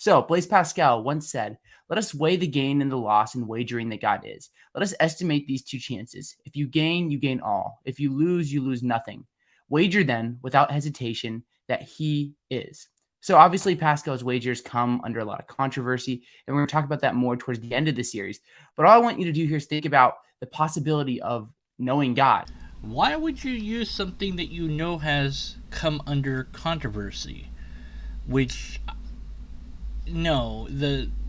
So, Blaise Pascal once said, "Let us weigh the gain and the loss in wagering that God is. Let us estimate these two chances. If you gain all. If you lose nothing. Wager then, without hesitation, that he is." So, obviously, Pascal's wagers come under a lot of controversy, and we're going to talk about that more towards the end of the series. But all I want you to do here is think about the possibility of knowing God. Why would you use something that you know has come under controversy? Which, no,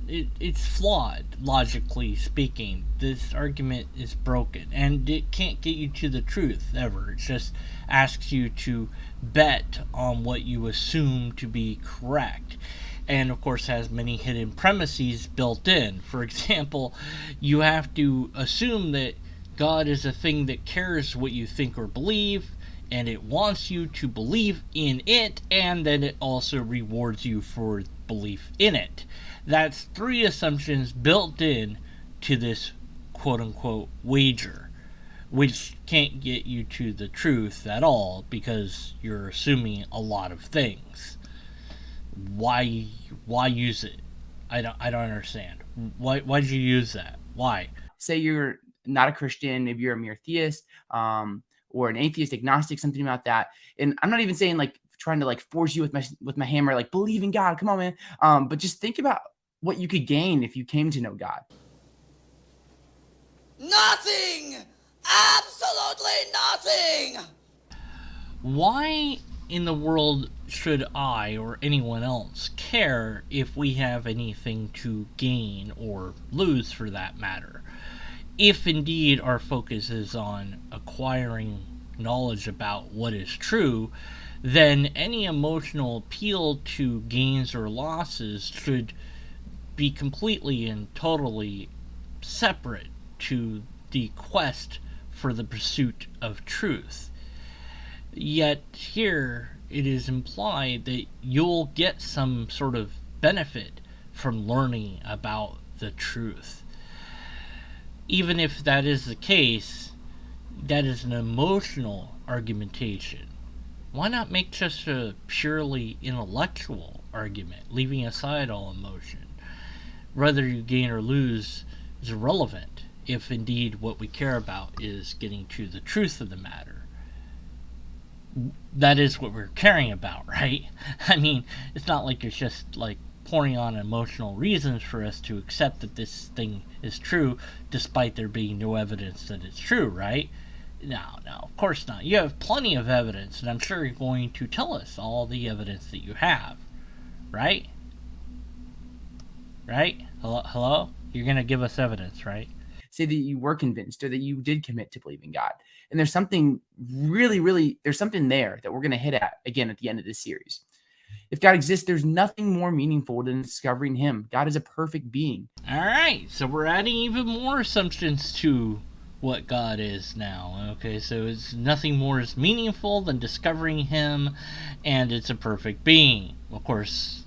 it's flawed, logically speaking. This argument is broken, and it can't get you to the truth ever. It just asks you to bet on what you assume to be correct. And of course, has many hidden premises built in. For example, you have to assume that God is a thing that cares what you think or believe, and it wants you to believe in it, and then it also rewards you for belief in it. That's three assumptions built in to this quote unquote wager, which can't get you to the truth at all because you're assuming a lot of things. Why use it? I don't understand. Why did you use that? Why? Say you're not a Christian, maybe you're a mere theist, or an atheist, agnostic, something about that. And I'm not even saying like trying to like force you with my hammer, like believe in God. Come on, man. But just think about what you could gain if you came to know God. Nothing! Absolutely nothing! Why in the world should I or anyone else care if we have anything to gain or lose for that matter? If indeed our focus is on acquiring knowledge about what is true, then any emotional appeal to gains or losses should be completely and totally separate to the quest for the pursuit of truth. Yet here it is implied that you'll get some sort of benefit from learning about the truth. Even if that is the case, that is an emotional argumentation. Why not make just a purely intellectual argument, leaving aside all emotion? Whether you gain or lose is irrelevant if indeed what we care about is getting to the truth of the matter. That is what we're caring about, right? I mean, it's not like it's just like pouring on emotional reasons for us to accept that this thing is true despite there being no evidence that it's true, right? No, of course not. You have plenty of evidence, and I'm sure you're going to tell us all the evidence that you have, right? Right? Hello? You're going to give us evidence, right? Say that you were convinced or that you did commit to believe in God. And there's something really, there's something there that we're going to hit at again at the end of this series. If God exists, there's nothing more meaningful than discovering him. God is a perfect being. All right, so we're adding even more assumptions to what God is now. Okay, so it's nothing more is meaningful than discovering him, and it's a perfect being. Of course,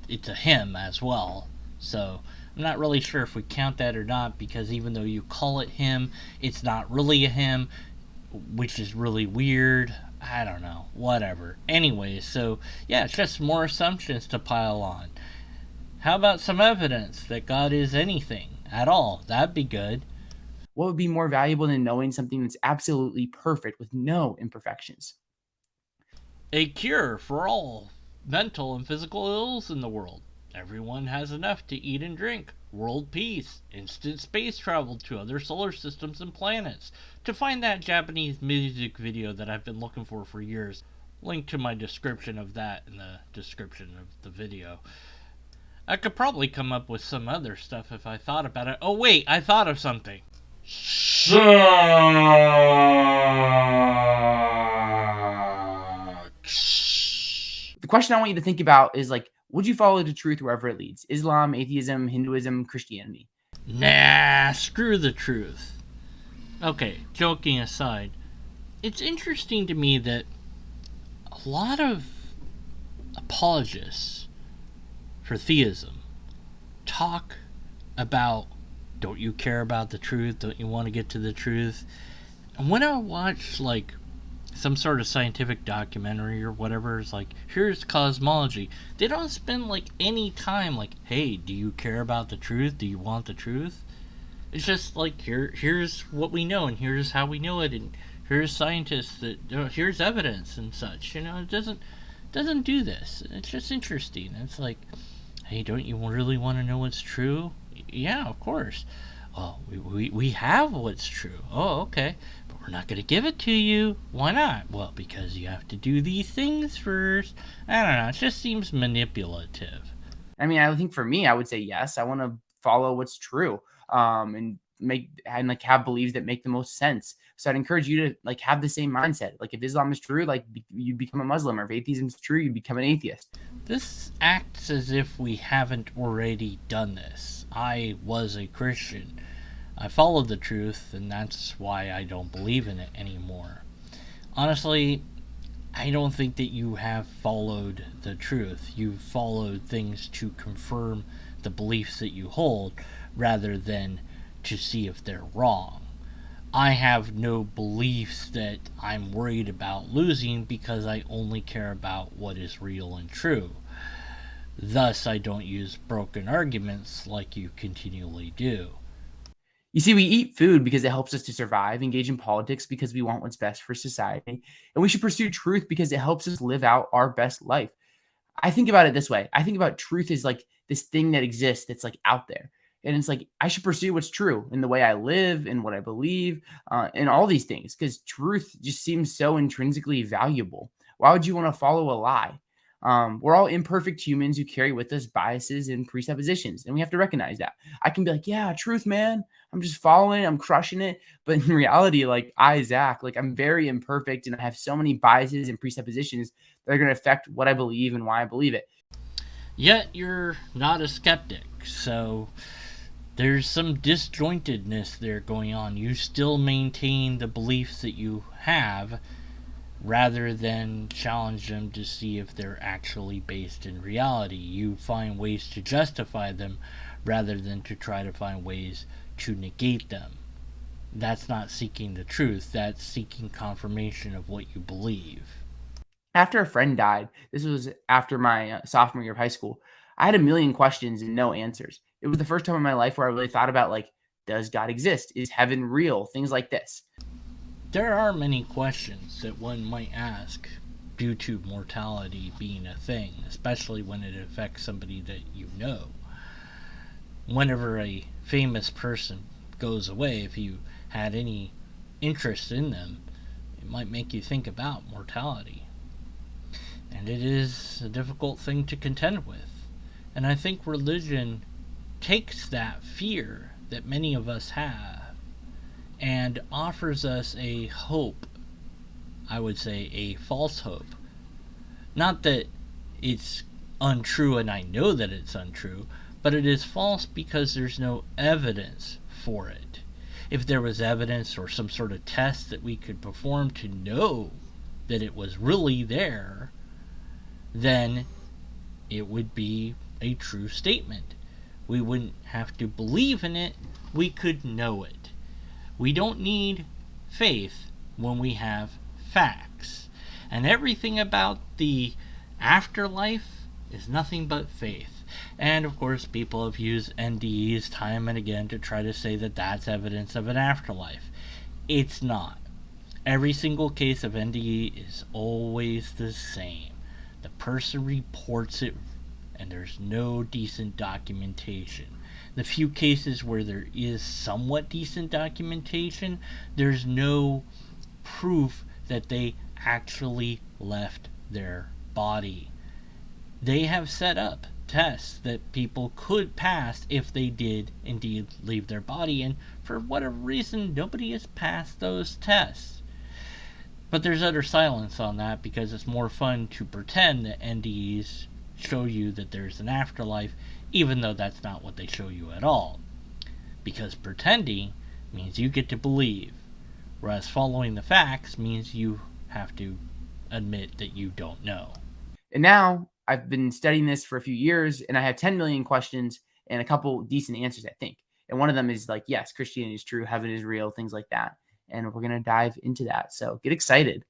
it's a him as well. So I'm not really sure if we count that or not, because even though you call it him, it's not really a him, which is really weird. I don't know. Whatever. Anyway, so yeah, it's just more assumptions to pile on. How about some evidence that God is anything at all? That'd be good. What would be more valuable than knowing something that's absolutely perfect with no imperfections? A cure for all mental and physical ills in the world. Everyone has enough to eat and drink. World peace. Instant space travel to other solar systems and planets. To find that Japanese music video that I've been looking for years, link to my description of that in the description of the video. I could probably come up with some other stuff if I thought about it. Oh wait, I thought of something. The question I want you to think about is like, would you follow the truth wherever it leads? Islam, atheism, Hinduism, Christianity. Nah, screw the truth. Okay, joking aside, it's interesting to me that a lot of apologists for theism talk about, don't you care about the truth? Don't you want to get to the truth? And when I watch like some sort of scientific documentary or whatever is like, here's cosmology. They don't spend like any time like, hey, do you care about the truth? Do you want the truth? It's just like, here's what we know and here's how we know it, and here's scientists that here's evidence and such. It doesn't do this. It's just interesting. It's like, hey, don't you really want to know what's true? Yeah, of course. Oh, we have what's true. Oh, okay. But we're not going to give it to you. Why not? Well, because you have to do these things first. I don't know. It just seems manipulative. I mean, I think for me, I would say yes. I want to follow what's true, and like have beliefs that make the most sense. So I'd encourage you to like have the same mindset. Like if Islam is true, like you become a Muslim, or if atheism is true, you become an atheist. This acts as if we haven't already done this. I was a Christian. I followed the truth, and that's why I don't believe in it anymore. Honestly, I don't think that you have followed the truth. You've followed things to confirm the beliefs that you hold rather than to see if they're wrong. I have no beliefs that I'm worried about losing because I only care about what is real and true. Thus, I don't use broken arguments like you continually do. You see, we eat food because it helps us to survive, engage in politics because we want what's best for society, and we should pursue truth because it helps us live out our best life. I think about it this way. I think about truth as like this thing that exists that's like out there. And it's like I should pursue what's true in the way I live and what I believe, and all these things, because truth just seems so intrinsically valuable. Why would you want to follow a lie? We're all imperfect humans who carry with us biases and presuppositions, and we have to recognize that. I can be like, yeah, truth, man. I'm just following, I'm crushing it. But in reality, like Zach, like I'm very imperfect and I have so many biases and presuppositions that are going to affect what I believe and why I believe it. Yet, you're not a skeptic, so there's some disjointedness there going on. You still maintain the beliefs that you have rather than challenge them to see if they're actually based in reality. You find ways to justify them rather than to try to find ways to negate them. That's not seeking the truth, that's seeking confirmation of what you believe. After a friend died, this was after my sophomore year of high school, I had a million questions and no answers. It was the first time in my life where I really thought about like, does God exist? Is heaven real? Things like this. There are many questions that one might ask due to mortality being a thing, especially when it affects somebody that you know. Whenever a famous person goes away, if you had any interest in them, it might make you think about mortality. And it is a difficult thing to contend with. And I think religion takes that fear that many of us have and offers us a hope, I would say a false hope. Not that it's untrue and I know that it's untrue, but it is false because there's no evidence for it. If there was evidence or some sort of test that we could perform to know that it was really there, then it would be a true statement. We wouldn't have to believe in it, we could know it. We don't need faith when we have facts. And everything about the afterlife is nothing but faith. And of course, people have used NDEs time and again to try to say that that's evidence of an afterlife. It's not. Every single case of NDE is always the same. The person reports it, and there's no decent documentation. The few cases where there is somewhat decent documentation, there's no proof that they actually left their body. They have set up tests that people could pass if they did indeed leave their body, and for whatever reason, nobody has passed those tests. But there's utter silence on that because it's more fun to pretend that NDEs show you that there's an afterlife, even though that's not what they show you at all. Because pretending means you get to believe, whereas following the facts means you have to admit that you don't know. And now I've been studying this for a few years and I have 10 million questions and a couple decent answers, I think. And one of them is like, yes, Christianity is true, heaven is real, things like that. And we're going to dive into that. So get excited.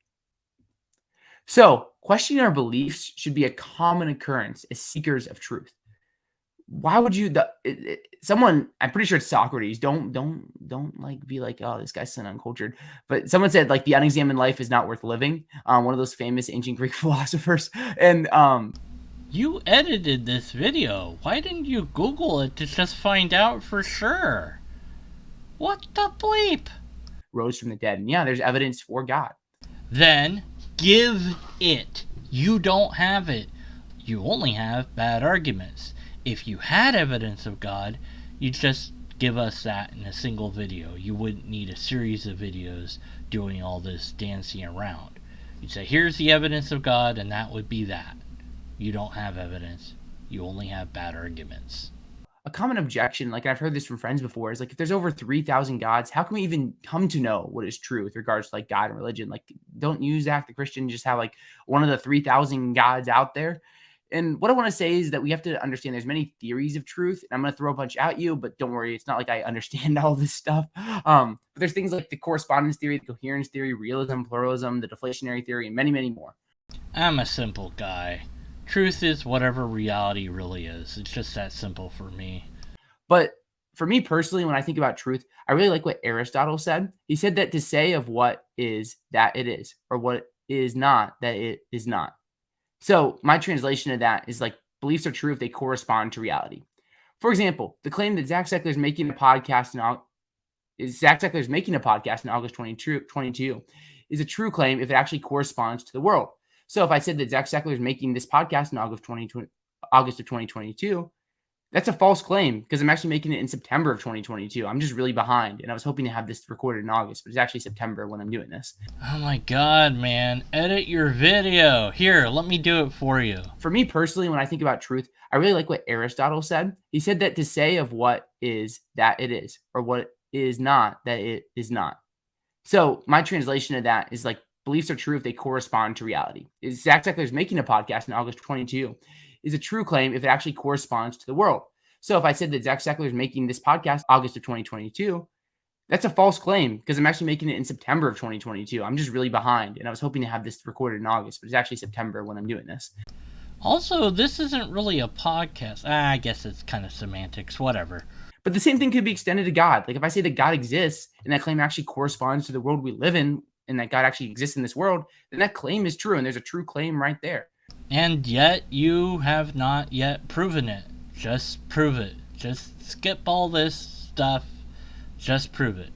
So, questioning our beliefs should be a common occurrence as seekers of truth. Why would you someone, I'm pretty sure it's Socrates, don't, like, be like, "Oh, this guy's so uncultured," but someone said, like, "The unexamined life is not worth living," one of those famous ancient Greek philosophers, and, You edited this video. Why didn't you Google it to just find out for sure? What the bleep? rose from the dead, and yeah, there's evidence for God. Then give it. You don't have it. You only have bad arguments. If you had evidence of God, you'd just give us that in a single video. You wouldn't need a series of videos doing all this dancing around. You'd say, here's the evidence of God, and that would be that. You don't have evidence. You only have bad arguments. A common objection, like I've heard this from friends before, is like, if there's over 3,000 gods, how can we even come to know what is true with regards to like God and religion? Like, don't you, Zach the Christian, just have like one of the 3,000 gods out there? And what I want to say is that we have to understand there's many theories of truth. And I'm going to throw a bunch at you, but don't worry, it's not like I understand all this stuff. But there's things like the correspondence theory, the coherence theory, realism, pluralism, the deflationary theory, and many, many more. I'm a simple guy. Truth is whatever reality really is. It's just that simple for me. But for me personally, when I think about truth, I really like what Aristotle said. He said that to say of what is that it is, or what is not that it is not. So my translation of that is like, beliefs are true if they correspond to reality. For example, the claim that Zach Seckler is making a podcast in August 2022 is a true claim if it actually corresponds to the world. So if I said that Zach Seckler is making this podcast in August of 2022, that's a false claim because I'm actually making it in September of 2022. I'm just really behind, and I was hoping to have this recorded in August, but it's actually September when I'm doing this. Oh my god, man. Edit your video. Here, let me do it for you. For me personally, when I think about truth, I really like what Aristotle said. He said that to say of what is that it is, or what is not that it is not. So my translation of that is like, beliefs are true if they correspond to reality. Zach Seckler is making a podcast in August 22 is a true claim if it actually corresponds to the world. So if I said that Zach Seckler is making this podcast August of 2022, that's a false claim because I'm actually making it in September of 2022. I'm just really behind, and I was hoping to have this recorded in August, but it's actually September when I'm doing this. Also, this isn't really a podcast. I guess it's kind of semantics, whatever. But the same thing could be extended to God. Like if I say that God exists and that claim actually corresponds to the world we live in and that God actually exists in this world, then that claim is true and there's a true claim right there. And yet, you have not yet proven it. Just prove it. Just skip all this stuff. Just prove it.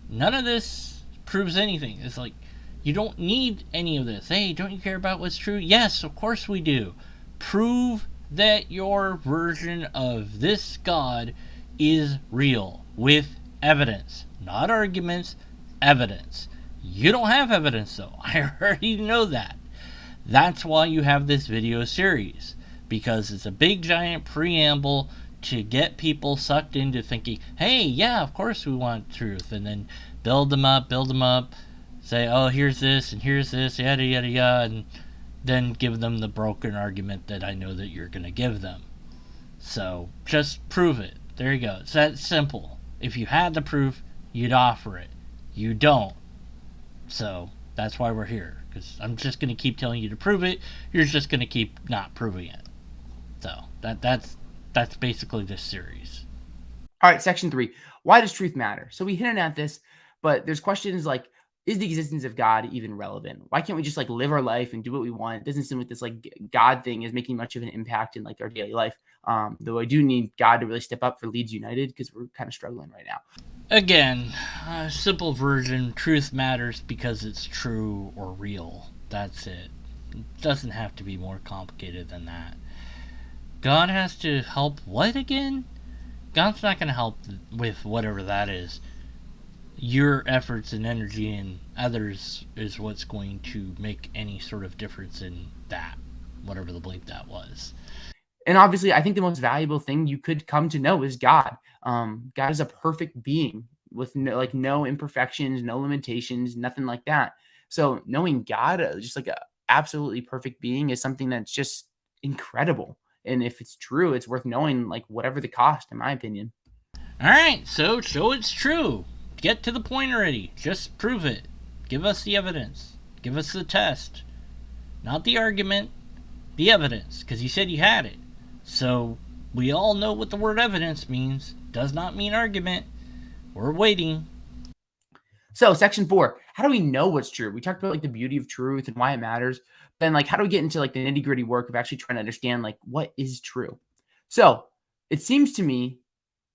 None of this proves anything. It's like, you don't need any of this. Hey, don't you care about what's true? Yes, of course we do. Prove that your version of this God is real with evidence. Not arguments, evidence. You don't have evidence though. I already know that. That's why you have this video series, because it's a big giant preamble to get people sucked into thinking, hey, yeah, of course we want truth, and then build them up, say, oh, here's this, and here's this, yada, yada, yada, and then give them the broken argument that I know that you're going to give them. So, just prove it. There you go. It's that simple. If you had the proof, you'd offer it. You don't. So, that's why we're here. Because I'm just going to keep telling you to prove it. You're just going to keep not proving it. So, that's basically this series. All right, section 3. Why does truth matter? So we hinted at this, but there's questions like, is the existence of God even relevant? Why can't we just like live our life and do what we want? It doesn't seem like this like God thing is making much of an impact in like our daily life. Though I do need God to really step up for Leeds United because we're kind of struggling right now. Again, simple version, truth matters because it's true or real. That's it. It doesn't have to be more complicated than that. God has to help what again? God's not going to help with whatever that is. Your efforts and energy and others is what's going to make any sort of difference in that, whatever the bleep that was. And obviously, I think the most valuable thing you could come to know is God. God is a perfect being with no imperfections, no limitations, nothing like that. So knowing God, just like a absolutely perfect being, is something that's just incredible. And if it's true, it's worth knowing, like whatever the cost, in my opinion. All right, so show it's true. Get to the point already. Just prove it. Give us the evidence. Give us the test. Not the argument, the evidence, because you said you had it. So we all know what the word evidence means. Does not mean argument. We're waiting. So section 4, how do we know what's true? We talked about like the beauty of truth and why it matters. Then like how do we get into like the nitty gritty work of actually trying to understand like what is true? So it seems to me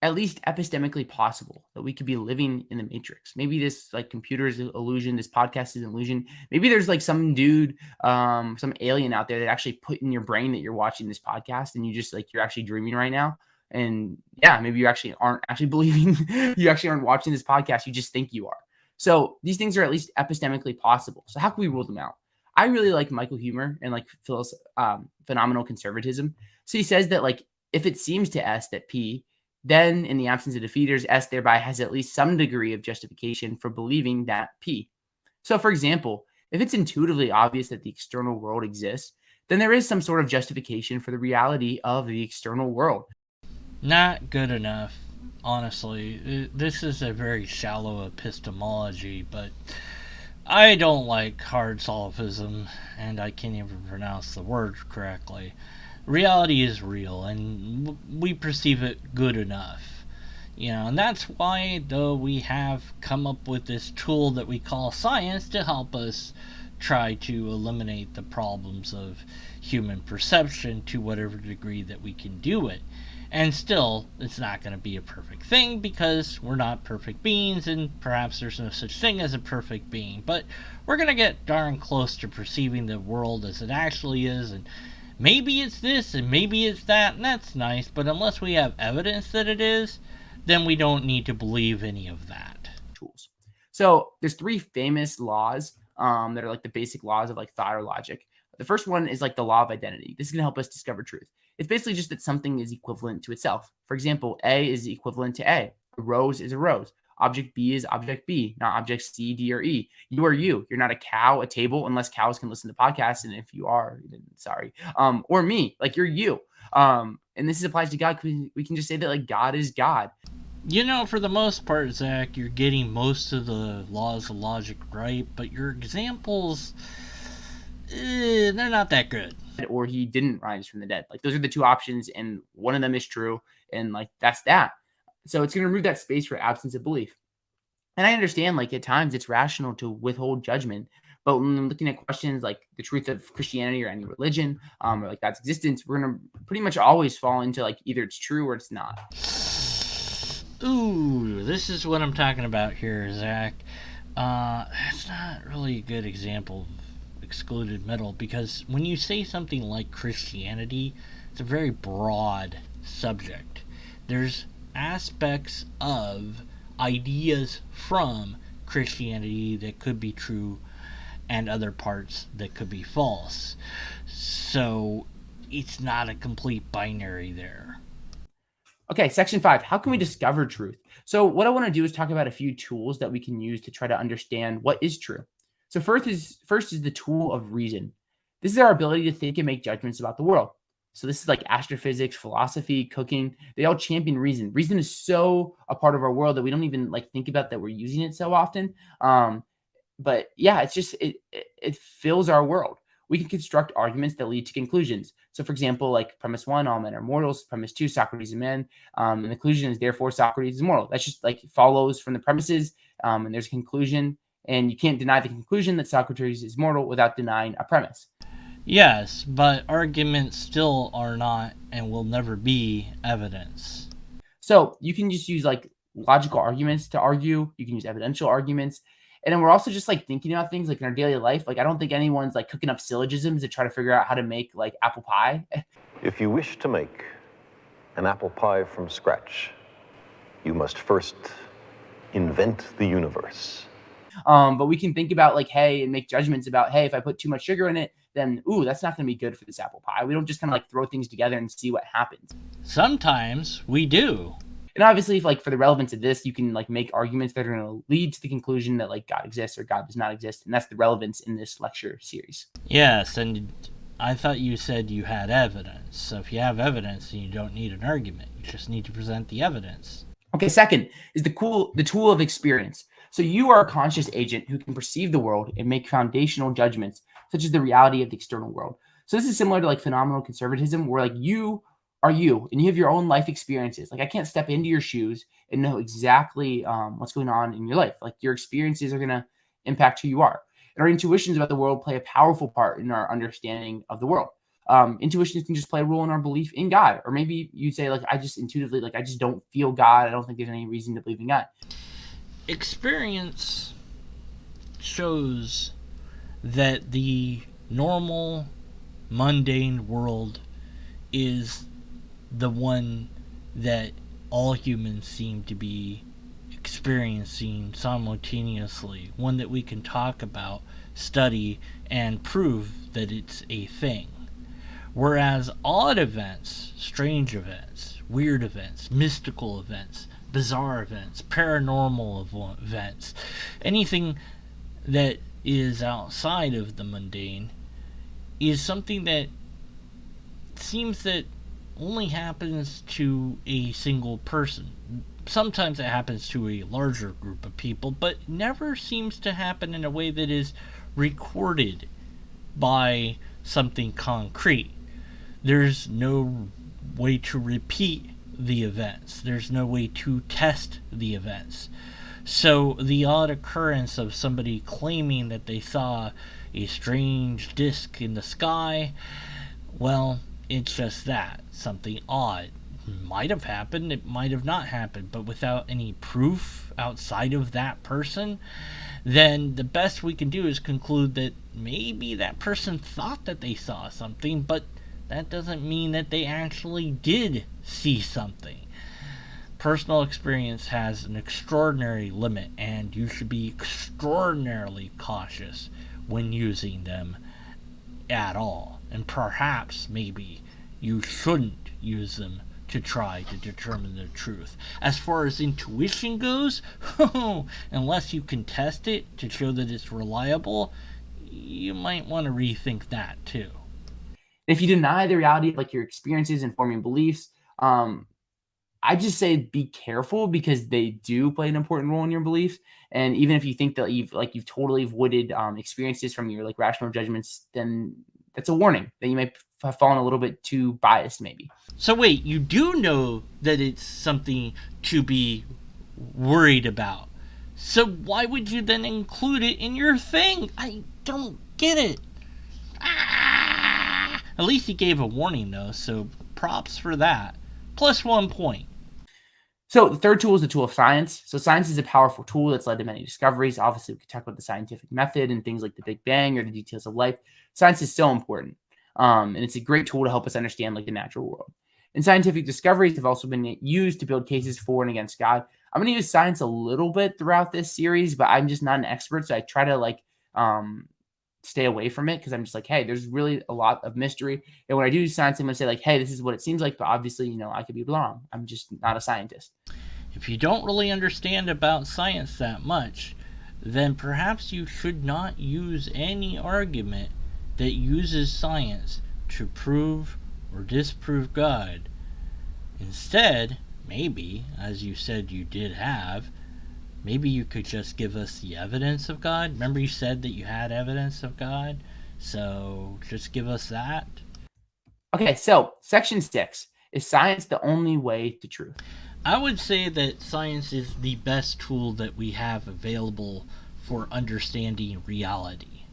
at least epistemically possible that we could be living in the matrix. Maybe this like computer is an illusion, this podcast is an illusion. Maybe there's like some dude, some alien out there that actually put in your brain that you're watching this podcast and you just like you're actually dreaming right now. And yeah, maybe you actually aren't actually believing you actually aren't watching this podcast. You just think you are. So these things are at least epistemically possible. So how can we rule them out? I really like Michael Huemer and like Phil's phenomenal conservatism. So he says that like if it seems to S that P, then in the absence of defeaters, S thereby has at least some degree of justification for believing that P. So for example, if it's intuitively obvious that the external world exists, then there is some sort of justification for the reality of the external world. Not good enough, honestly. This is a very shallow epistemology, but I don't like hard solipsism, and I can't even pronounce the word correctly. Reality is real, and we perceive it good enough. And that's why, though, we have come up with this tool that we call science to help us try to eliminate the problems of human perception to whatever degree that we can do it. And still, it's not going to be a perfect thing because we're not perfect beings, and perhaps there's no such thing as a perfect being. But we're going to get darn close to perceiving the world as it actually is, and maybe it's this and maybe it's that, and that's nice, but unless we have evidence that it is, then we don't need to believe any of that. Tools. So there's 3 famous laws that are like the basic laws of like thought or logic. The first one is like the law of identity. This is going to help us discover truth. It's basically just that something is equivalent to itself. For example, A is equivalent to A. A rose is a rose. Object B is object B, not object C, D, or E. You are you. You're not a cow, a table, unless cows can listen to podcasts. And if you are, then sorry. Or me, like you're you. And this applies to God. We can just say that like God is God. For the most part, Zach, you're getting most of the laws of logic right, but your examples, they're not that good. Or he didn't rise from the dead. Like those are the 2 options, and one of them is true, and like that's that. So it's going to remove that space for absence of belief. And I understand like at times it's rational to withhold judgment, but when looking at questions like the truth of Christianity or any religion, or like God's existence, we're going to pretty much always fall into like either it's true or it's not. Ooh, this is what I'm talking about here, Zach. It's not really a good example of excluded middle, because when you say something like Christianity, it's a very broad subject. There's aspects of ideas from Christianity that could be true and other parts that could be false. So it's not a complete binary there. Okay, section 5, how can we discover truth? So what I want to do is talk about a few tools that we can use to try to understand what is true. So first is the tool of reason. This is our ability to think and make judgments about the world. So this is like astrophysics, philosophy, cooking. They all champion reason. Reason is so a part of our world that we don't even like think about that we're using it so often. But yeah, it's just it fills our world. We can construct arguments that lead to conclusions. So for example, like premise 1, all men are mortals. Premise 2, Socrates is a man. And the conclusion is therefore Socrates is mortal. That's just like follows from the premises. And there's a conclusion. And you can't deny the conclusion that Socrates is mortal without denying a premise. Yes, but arguments still are not and will never be evidence. So you can just use like logical arguments to argue. You can use evidential arguments. And then we're also just like thinking about things like in our daily life. Like I don't think anyone's like cooking up syllogisms to try to figure out how to make like apple pie. If you wish to make an apple pie from scratch, you must first invent the universe. But we can think about like, hey, and make judgments about, hey, if I put too much sugar in it, then, ooh, that's not going to be good for this apple pie. We don't just kind of like throw things together and see what happens. Sometimes we do. And obviously, if like for the relevance of this, you can like make arguments that are going to lead to the conclusion that like God exists or God does not exist. And that's the relevance in this lecture series. Yes, and I thought you said you had evidence. So if you have evidence, then you don't need an argument. You just need to present the evidence. Okay, second is the tool of experience. So you are a conscious agent who can perceive the world and make foundational judgments such as the reality of the external world. So this is similar to like phenomenal conservatism, where like you are you and you have your own life experiences. Like I can't step into your shoes and know exactly what's going on in your life. Like your experiences are going to impact who you are. And our intuitions about the world play a powerful part in our understanding of the world. Intuitions can just play a role in our belief in God. Or maybe you say, like, I just intuitively, like, I just don't feel God. I don't think there's any reason to believe in God. Experience shows that the normal, mundane world is the one that all humans seem to be experiencing simultaneously, one that we can talk about, study, and prove that it's a thing. Whereas odd events, strange events, weird events, mystical events, bizarre events, paranormal events, anything that is outside of the mundane is something that seems that only happens to a single person. Sometimes it happens to a larger group of people, but never seems to happen in a way that is recorded by something concrete. There's no way to repeat the events. There's no way to test the events. So the odd occurrence of somebody claiming that they saw a strange disc in the sky, well, it's just that. Something odd. Might have happened, it might have not happened, but without any proof outside of that person, then the best we can do is conclude that maybe that person thought that they saw something, but that doesn't mean that they actually did see something. Personal experience has an extraordinary limit, and you should be extraordinarily cautious when using them at all. And perhaps, maybe, you shouldn't use them to try to determine the truth. As far as intuition goes, unless you can test it to show that it's reliable, you might want to rethink that too. If you deny the reality of like your experiences and forming beliefs, I just say be careful because they do play an important role in your beliefs. And even if you think that you've totally avoided experiences from your like rational judgments, then that's a warning that you might have fallen a little bit too biased, maybe. So wait, you do know that it's something to be worried about. So why would you then include it in your thing? I don't get it. At least he gave a warning though, so props for that. Plus 1 point. So the third tool is the tool of science. So science is a powerful tool that's led to many discoveries. Obviously, we could talk about the scientific method and things like the Big Bang or the details of life. Science is so important. And it's a great tool to help us understand like the natural world. And scientific discoveries have also been used to build cases for and against God. I'm going to use science a little bit throughout this series, but I'm just not an expert. So I try to stay away from it because I'm just like, hey, there's really a lot of mystery. And when I do science, I'm going to say like, hey, this is what it seems like. But obviously, I could be wrong. I'm just not a scientist. If you don't really understand about science that much, then perhaps you should not use any argument that uses science to prove or disprove God. Instead, maybe, as you said you did have, maybe you could just give us the evidence of God. Remember you said that you had evidence of God? So just give us that. Okay, so section 6. Is science the only way to truth? I would say that science is the best tool that we have available for understanding reality.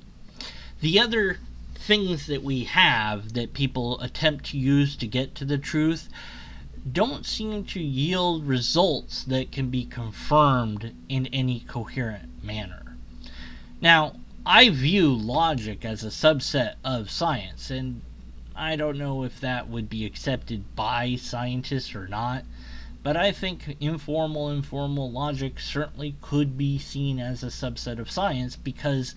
The other things that we have that people attempt to use to get to the truth don't seem to yield results that can be confirmed in any coherent manner. Now, I view logic as a subset of science, and I don't know if that would be accepted by scientists or not, but I think informal logic certainly could be seen as a subset of science, because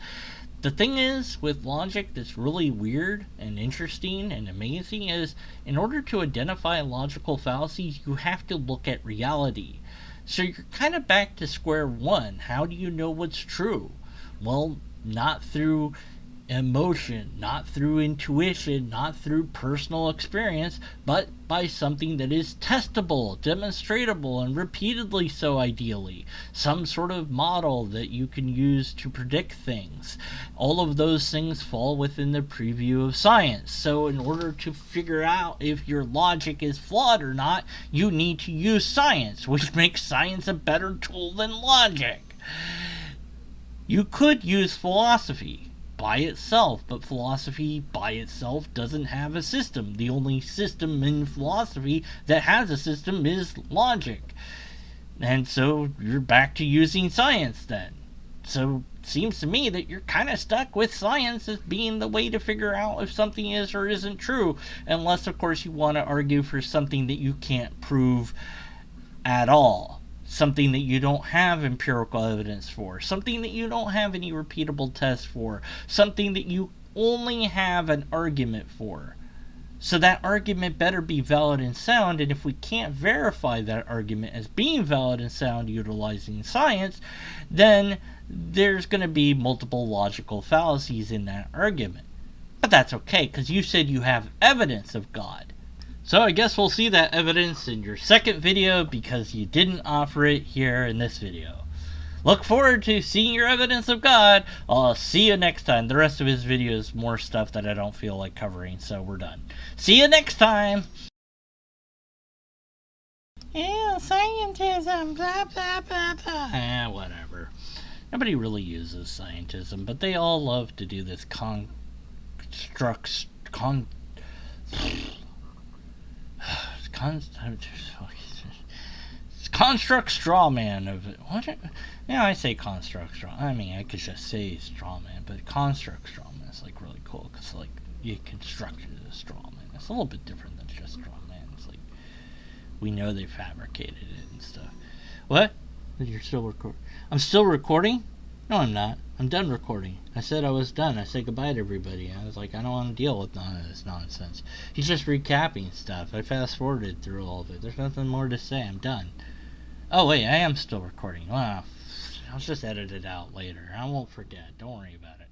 the thing is, with logic that's really weird and interesting and amazing is, in order to identify logical fallacies, you have to look at reality. So you're kind of back to square one. How do you know what's true? Well, not through emotion, not through intuition, not through personal experience, but by something that is testable, demonstratable, and repeatedly so, ideally. Some sort of model that you can use to predict things. All of those things fall within the preview of science. So in order to figure out if your logic is flawed or not, you need to use science, which makes science a better tool than logic. You could use philosophy by itself, but philosophy by itself doesn't have a system. The only system in philosophy that has a system is logic. And so you're back to using science then. So it seems to me that you're kind of stuck with science as being the way to figure out if something is or isn't true, unless of course you want to argue for something that you can't prove at all. Something that you don't have empirical evidence for, something that you don't have any repeatable tests for, something that you only have an argument for. So that argument better be valid and sound, and if we can't verify that argument as being valid and sound utilizing science, then there's going to be multiple logical fallacies in that argument. But that's okay, because you said you have evidence of God. So I guess we'll see that evidence in your second video because you didn't offer it here in this video. Look forward to seeing your evidence of God. I'll see you next time. The rest of his video is more stuff that I don't feel like covering, so we're done. See you next time! Yeah, scientism, blah blah blah blah. Whatever. Nobody really uses scientism, but they all love to do this construct straw man of it. What? Yeah, I say construct straw. I mean, I could just say straw man, but construct straw man is like really cool because like you constructed a straw man. It's a little bit different than just straw man. It's like we know they fabricated it and stuff. What? You're still recording? I'm still recording? No, I'm not. I'm done recording. I said I was done. I said goodbye to everybody. I was like, I don't want to deal with none of this nonsense. He's just recapping stuff. I fast forwarded through all of it. There's nothing more to say. I'm done. Oh, wait, I am still recording. Wow. I'll just edit it out later. I won't forget. Don't worry about it.